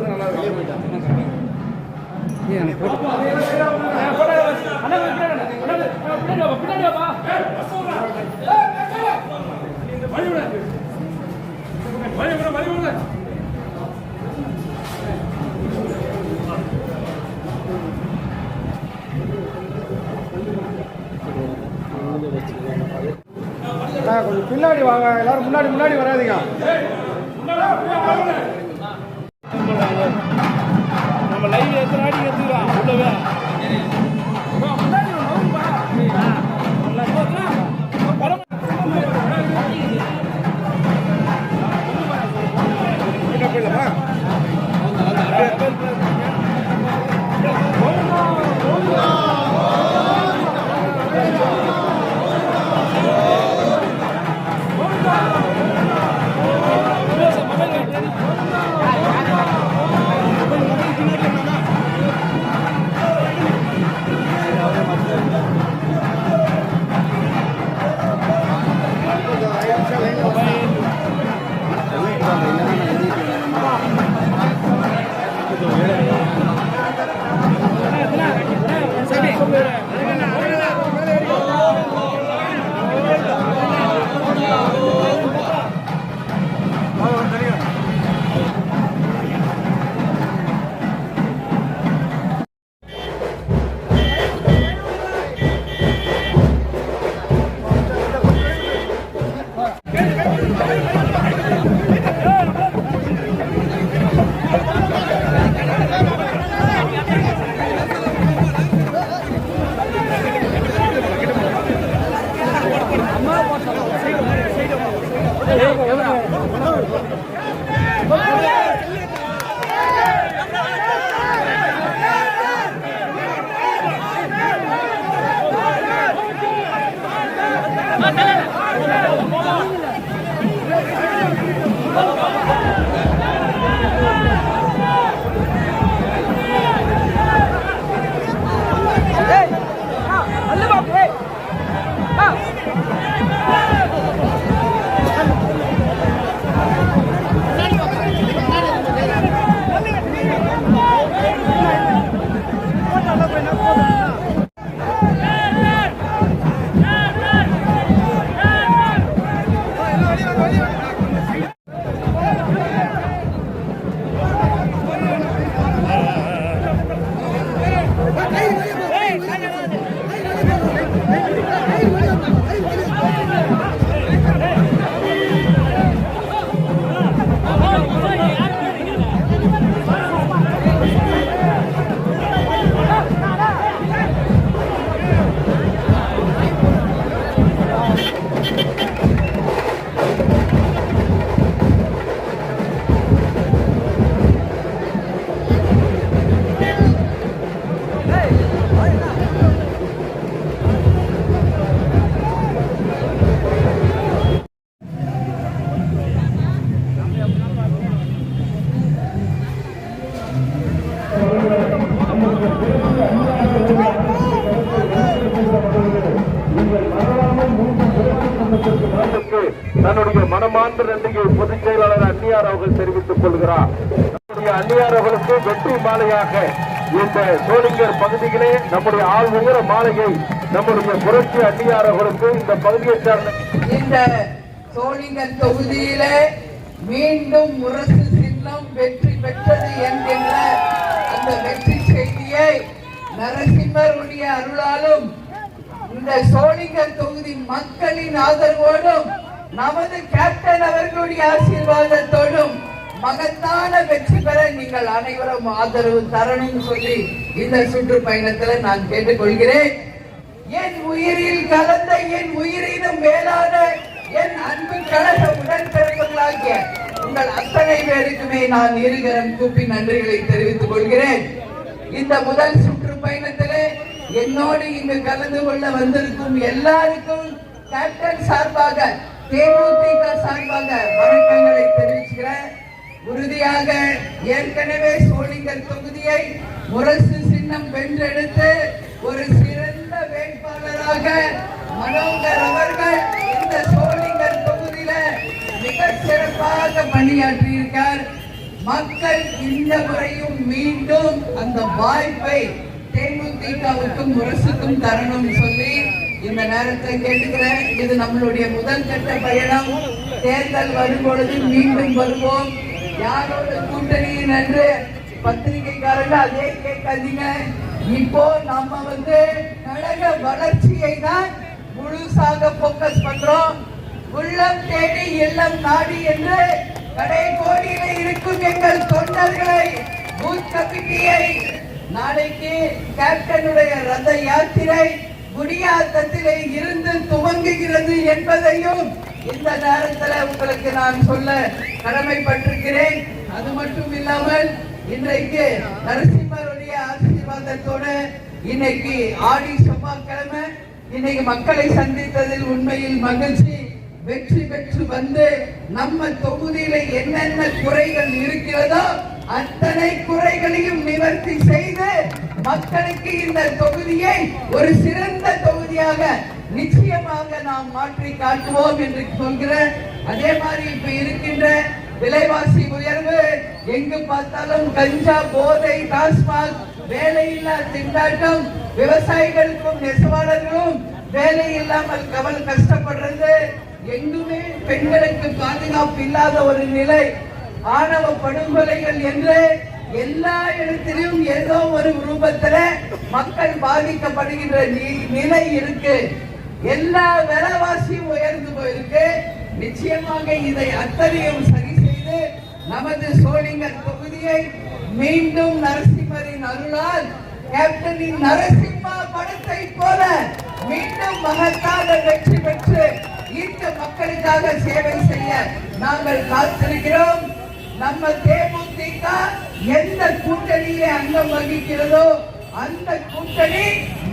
நல்லா இருக்கும். கொஞ்சம் பின்னாடி வாங்க, எல்லாரும் முன்னாடி வராதீங்க. நம்ம லைவ் எத்தனை அடி எடுத்துக்கலாம் உள்ளவே தன்னுடைய மனமார்ந்த நன்றியை பொதுச் செயலாளர் அன்னியார் அவர்கள் தெரிவித்துக் கொள்கிறார். அன்னியார் அவர்களுக்கு வெற்றி மாலையாக இந்த சோளிங்கர் பகுதியிலே நம்முடைய ஆள் உயர மாலையை நம்முடைய புரட்சி அன்னியார் அவர்களுக்கு இந்த பகுதியை சார்ந்த இந்த சோளிங்கர் தொகுதியிலே மீண்டும் முரசு சின்னம் வெற்றி பெற்றது என்கின்ற அந்த வெற்றி செய்தியை நரசிம்மருடைய அருளாலும் இந்த சோளிங்கர் தொகுதி மக்களின் ஆதரவோடும் நமது கேப்டன் அவர்களுடைய ஆசீர்வாதத்தோடும் மகத்தான வெற்றி பெற நீங்கள் அனைவரும் ஆதரவு தரணும் சொல்லி இந்த சுற்றுப்பயணத்தில் நான் கேட்டுக்கொள்கிறேன். என் உயிரில் கலந்த என் உயிரினும் மேலான என் அன்பு கழக உடன்பிறப்புகளாகிய உங்கள் அத்தனை பேருக்குமே நான் இருகரம் கூப்பி நன்றிகளை தெரிவித்துக் கொள்கிறேன். இந்த முதல் சுற்றுப்பயணத்திலே என்னோடு இங்கு கலந்து கொள்ள வந்திருக்கும் எல்லாருக்கும் கேப்டன் சார்பாக தேமுதிக சார்பாக வணக்கங்களை தெரிவிக்கிறேன். உறுதியாக ஏற்கனவே சோளிங்கர் தொகுதியை முரசு சின்னம் வென்றெடுத்து ஒரு சிறந்த வேட்பாளராக மனோகர் அவர்கள் இந்த சோளிங்கர் தொகுதியில மிக சிறப்பாக பணியாற்றியிருக்கார். மக்கள் இந்த முறையும் மீண்டும் அந்த வாய்ப்பை தேமுதிகவுக்கும் முரசுக்கும் தரணும் சொல்லி இந்த நேரத்தில் கேட்டுக்கிறேன். இது நம்மளுடைய முதல் கட்ட பயணம். தேர்தல் வரும்பொழுது மீண்டும் வருவோம். யாரோட கூட்டணியின் என்று பத்திரிகைக்காரங்க அதே கேட்காதீங்க. இப்போ நம்ம கழக வளர்ச்சியை தான் முழுசாக போக்கஸ் பண்றோம். உள்ளம் தேடி இல்லம் நாடி என்று கடைக்கோடியில இருக்கும் எங்கள் தொண்டர்களை, பூத் கமிட்டியை, நாளைக்கு கேப்டனுடைய ரத யாத்திரை குடியாத்தத்திலே இருந்து துவங்குகிறது என்பதையும் இந்த நேரத்தில் உங்களுக்கு நான் சொல்ல கடமைப்பட்டிருக்கிறேன். அது மட்டும் இல்லாமல் இன்றைக்கு நரசிம்மருடைய ஆசீர்வாதத்தோடு இன்னைக்கு ஆடி செவ்வாய்க்கிழமை இன்னைக்கு மக்களை சந்தித்ததில் உண்மையில் மகிழ்ச்சி. வெற்றி பெற்று வந்து நம்ம தொகுதியில என்னென்ன குறைகள் இருக்கிறதோ அத்தனை குறைகளையும் நிவர்த்தி செய்து மக்களுக்கு இந்த தொகுதியை ஒரு சிறந்த தொகுதியாக நிச்சயமாக நாம் மாற்றி காட்டுவோம் என்று சொல்கிறேன். அதே மாதிரி இப்ப இருக்கின்ற விலைவாசி உயர்வு, எங்கு பார்த்தாலும் கஞ்சா, போதை, டாஸ்மாக், வேலையில்லா திண்டாட்டம், விவசாயிகளுக்கும் நெசவாளர்களும் வேலை இல்லாமல் கஷ்டப்படுறது, எங்குமே பெண்களுக்கு பாதுகாப்பு இல்லாத ஒரு நிலை, ஆணவ படுகொலைகள் என்று எல்லா இடத்திலும் ஏதோ ஒரு ரூபத்துல மக்கள் பாதிக்கப்படுகின்ற நிலை இருக்கு. எல்லா விலைவாசியும் உயர்ந்து போயிருக்கு. நிச்சயமாக இதை அத்தனையும் சரி செய்து நமது சோளிங்கர் தொகுதியை மீண்டும் நரசிம்மரின் அருளால் கேப்டனின் நரசிம்மா படத்தை போல மீண்டும் மகத்தான வெற்றி பெற்று இந்த மக்களுக்காக சேவை செய்ய நாங்கள் காத்திருக்கிறோம். நம்ம தேமுதிக எந்த கூட்டணியை அங்கம் வகிக்கிறதோ அந்த கூட்டணி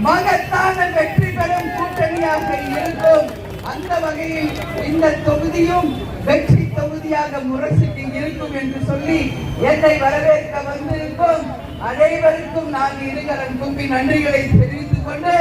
மகத்தான வெற்றி பெறும் கூட்டணியாக இருக்கும். அந்த வகையில் இந்த தொகுதியும் வெற்றி தொகுதியாக முரசுக்கு இருக்கும் என்று சொல்லி என்னை வரவேற்க வந்திருக்கும் அனைவருக்கும் நான் இருகரம் கும்பி நன்றிகளை தெரிவித்துக் கொண்டு